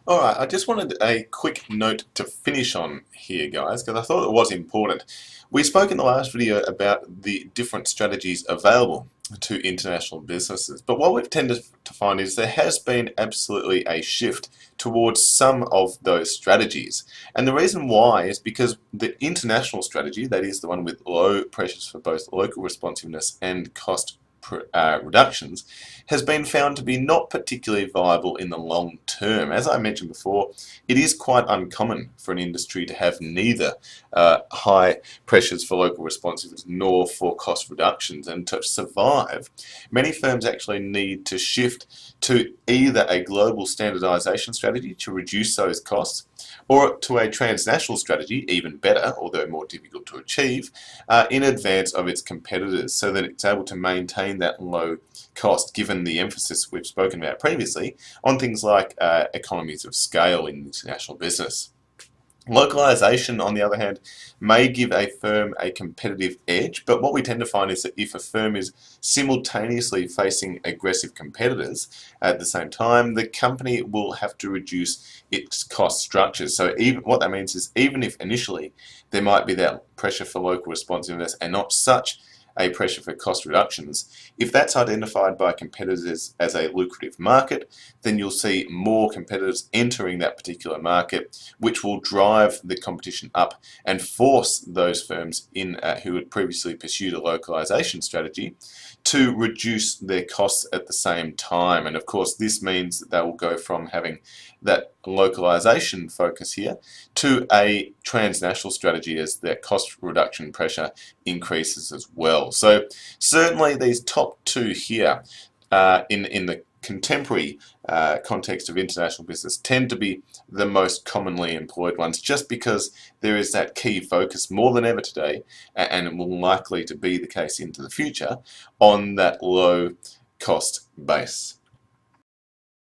Alright, I just wanted a quick note to finish on here, guys, because I thought it was important. We spoke in the last video about the different strategies available to international businesses, but what we've tended to find is there has been absolutely a shift towards some of those strategies. And the reason why is because the international strategy, that is the one with low pressures for both local responsiveness and cost reductions, has been found to be not particularly viable in the long term. As I mentioned before, it is quite uncommon for an industry to have neither high pressures for local responsiveness nor for cost reductions. And to survive, many firms actually need to shift to either a global standardization strategy to reduce those costs, or to a transnational strategy, even better, although more difficult to achieve, in advance of its competitors, so that it's able to maintain that low cost, given the emphasis we've spoken about previously on things like economies of scale in international business. Localization, on the other hand, may give a firm a competitive edge, but what we tend to find is that if a firm is simultaneously facing aggressive competitors at the same time, the company will have to reduce its cost structures. So even what that means is even if initially there might be that pressure for local responsiveness and not such a pressure for cost reductions, if that's identified by competitors as a lucrative market, then you'll see more competitors entering that particular market, which will drive the competition up and force those firms in who had previously pursued a localization strategy to reduce their costs at the same time. And of course, this means that they will go from having that localization focus here to a transnational strategy as their cost reduction pressure increases as well. So certainly these top two here in the contemporary context of international business tend to be the most commonly employed ones, just because there is that key focus more than ever today, and it will likely to be the case into the future, on that low cost base.